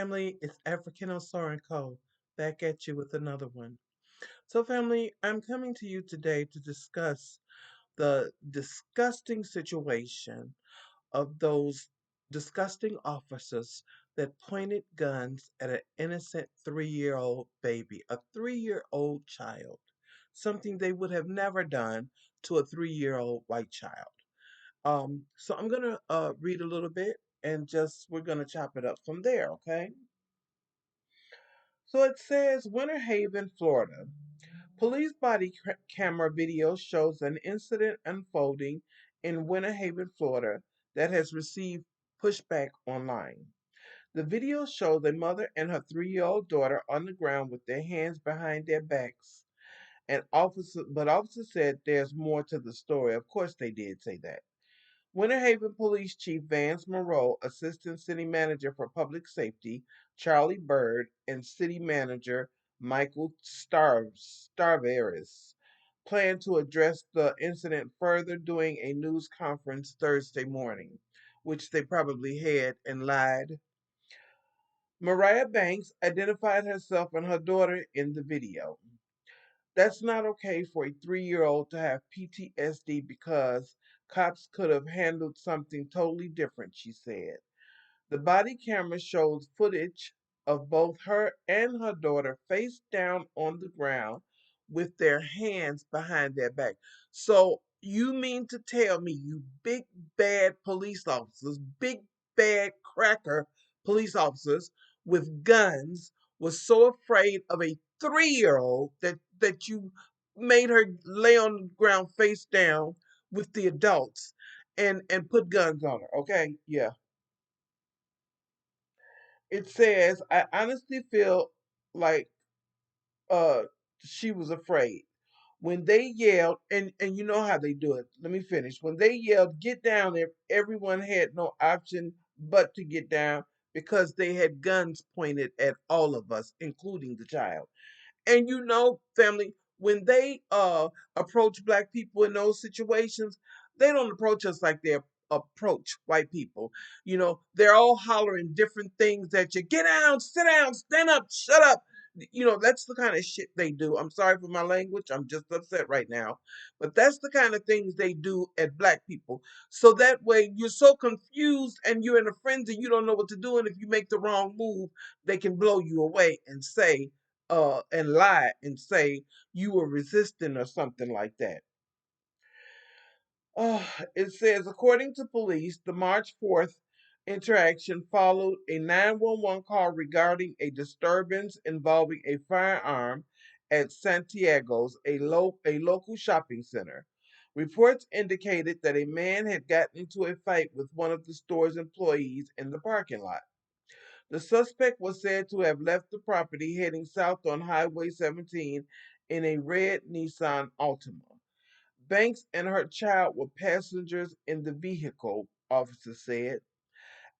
family, it's African Osar and Co. Back at you with another one. So, family, I'm coming to you today to discuss the disgusting situation of those disgusting officers that pointed guns at an innocent 3-year-old baby, a 3-year-old child, something they would have never done to a 3-year-old white child. So I'm gonna read a little bit and just we're gonna chop it up from there, okay? So it says Winter Haven, Florida. Police body camera video shows an incident unfolding in Winter Haven, Florida that has received pushback online. The video shows a mother and her 3-year-old daughter on the ground with their hands behind their backs. Officers said there's more to the story. Of course they did say that. Winter Haven Police Chief Vance Moreau, Assistant City Manager for Public Safety Charlie Bird, and City Manager Michael Starveris plan to address the incident further during a news conference Thursday morning, which they probably had and lied. Mariah Banks identified herself and her daughter in the video. That's not okay for a 3-year-old to have PTSD because cops could have handled something totally different, she said. The body camera shows footage of both her and her daughter face down on the ground with their hands behind their back. So you mean to tell me you big bad police officers, big bad cracker police officers with guns was so afraid of a 3-year-old that you made her lay on the ground face down with the adults and put guns on her, okay? Yeah. It says, I honestly feel like uh she was afraid. When they yelled, and you know how they do it. Let me finish. When they yelled, get down there, everyone had no option but to get down because they had guns pointed at all of us, including the child. And you know, family, when they approach black people in those situations, they don't approach us like they approach white people. You know, they're all hollering different things at you. Get down, sit down, stand up, shut up. You know, that's the kind of shit they do. I'm sorry for my language. I'm just upset right now. But that's the kind of things they do at black people. So that way you're so confused and you're in a frenzy, you don't know what to do. And if you make the wrong move, they can blow you away and say, and lie and say you were resisting or something like that. It says, according to police, the March 4th interaction followed a 911 call regarding a disturbance involving a firearm at Santiago's, a local shopping center. Reports indicated that a man had gotten into a fight with one of the store's employees in the parking lot. The suspect was said to have left the property heading south on Highway 17 in a red Nissan Altima. Banks and her child were passengers in the vehicle, officers said.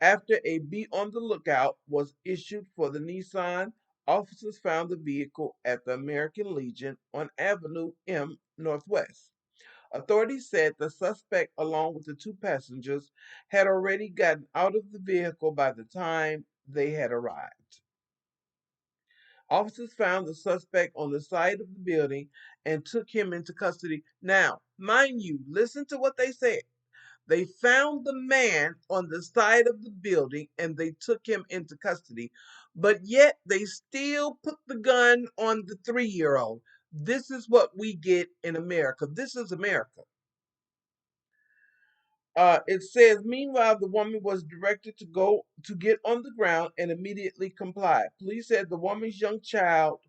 After a be on the lookout was issued for the Nissan, officers found the vehicle at the American Legion on Avenue M Northwest. Authorities said the suspect, along with the two passengers, had already gotten out of the vehicle by the time they had arrived. Officers found the suspect on the side of the building and took him into custody. Now, mind you, listen to what they said. They found the man on the side of the building and they took him into custody, but yet they still put the gun on the 3-year-old. This is what we get in America. This is America. It says, meanwhile, the woman was directed to go to get on the ground and immediately complied. Police said the woman's young child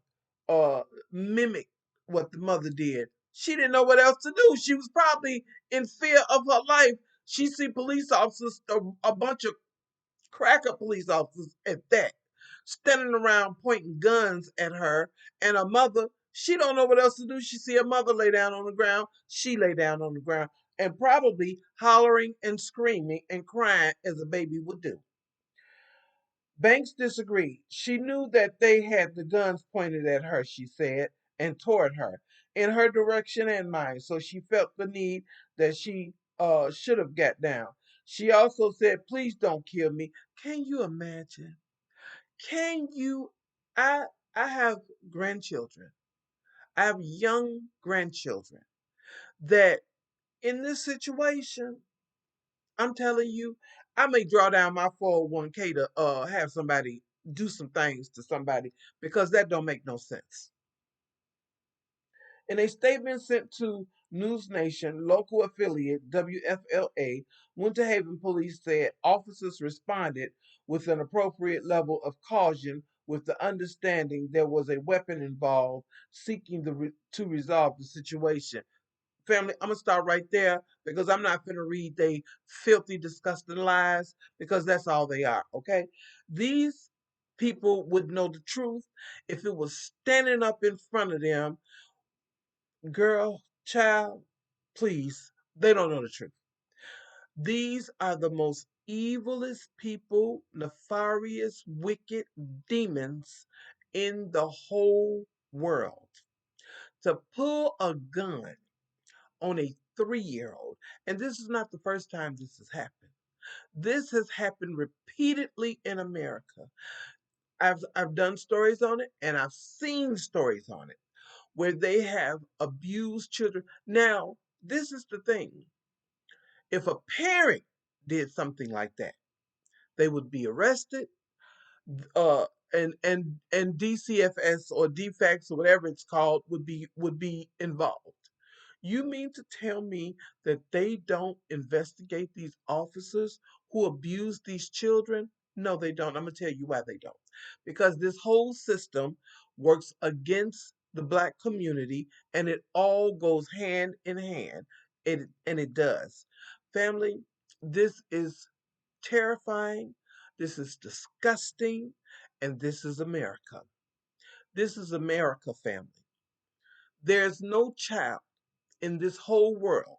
uh, mimicked what the mother did. She didn't know what else to do. She was probably in fear of her life. She see police officers, a bunch of cracker police officers at that, standing around pointing guns at her, and her mother, she don't know what else to do. She see her mother lay down on the ground. She lay down on the ground and probably hollering and screaming and crying as a baby would do. Banks disagreed. She knew that they had the guns pointed at her, she said, and toward her, in her direction and mine. So she felt the need that she should have got down. She also said, please don't kill me. Can you imagine? Can you? I I have grandchildren. I have young grandchildren that in this situation, I'm telling you, I may draw down my 401k to have somebody do some things to somebody because that don't make no sense. In a statement sent to News Nation, local affiliate WFLA, Winter Haven police said officers responded with an appropriate level of caution with the understanding there was a weapon involved, seeking to resolve the situation. Family, I'm gonna start right there because I'm not gonna read they filthy, disgusting lies because that's all they are. Okay, these people would know the truth if it was standing up in front of them. Girl, child, please, they don't know the truth. These are the most evilest people, nefarious, wicked demons in the whole world. To pull a gun on a 3-year old, and this is not the first time this has happened. This has happened repeatedly in America. I've done stories on it and I've seen stories on it where they have abused children. Now, this is the thing. If a parent did something like that, they would be arrested, uh, and DCFS or DFACS or whatever it's called would be involved. You mean to tell me that they don't investigate these officers who abuse these children? No, they don't. I'm going to tell you why they don't. Because this whole system works against the black community and it all goes hand in hand. And it does. Family, this is terrifying. This is disgusting. And this is America. This is America, family. There's no child in this whole world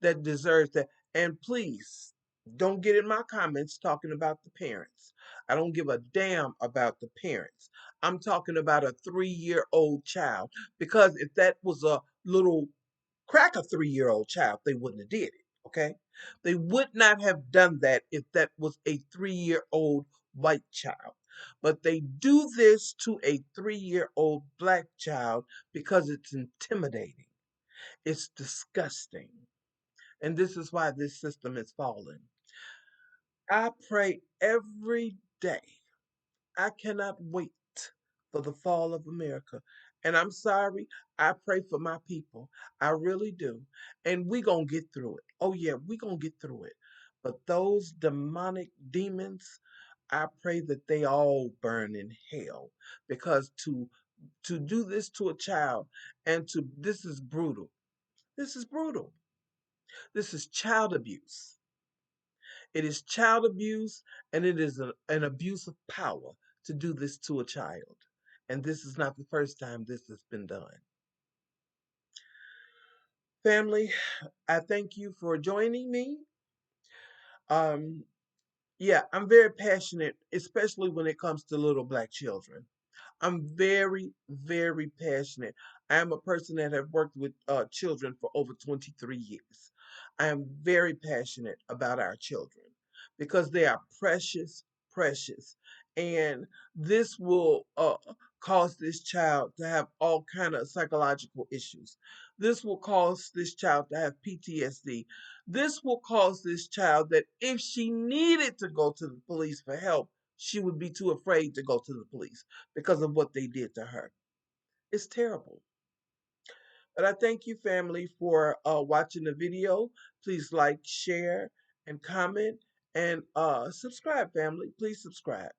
that deserves that. And please, don't get in my comments talking about the parents. I don't give a damn about the parents. I'm talking about a 3-year-old child because if that was a little crack a 3-year-old child, they wouldn't have did it. Okay, they would not have done that if that was a 3-year-old white child. But they do this to a 3-year-old black child because it's intimidating. It's disgusting. And this is why this system is falling. I pray every day. I cannot wait for the fall of America. And I'm sorry, I pray for my people. I really do. And we going to get through it. Oh, yeah, we going to get through it. But those demonic demons, I pray that they all burn in hell because to do this to a child and to this is brutal. This is brutal. This is child abuse. It is child abuse and it is an abuse of power to do this to a child. And this is not the first time this has been done. Family, I thank you for joining me. Um, yeah, I'm very passionate, especially when it comes to little black children. I'm very, very passionate. I am a person that have worked with children for over 23 years. I am very passionate about our children because they are precious, precious, and this will cause this child to have all kind of psychological issues. This will cause this child to have PTSD. This will cause this child that if she needed to go to the police for help, she would be too afraid to go to the police because of what they did to her. It's terrible. But I thank you, family, for watching the video. Please like, share, and comment, and subscribe, family. Please subscribe.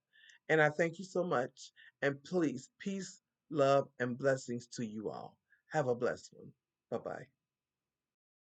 And I thank you so much. And please, peace, love, and blessings to you all. Have a blessed one. Bye bye.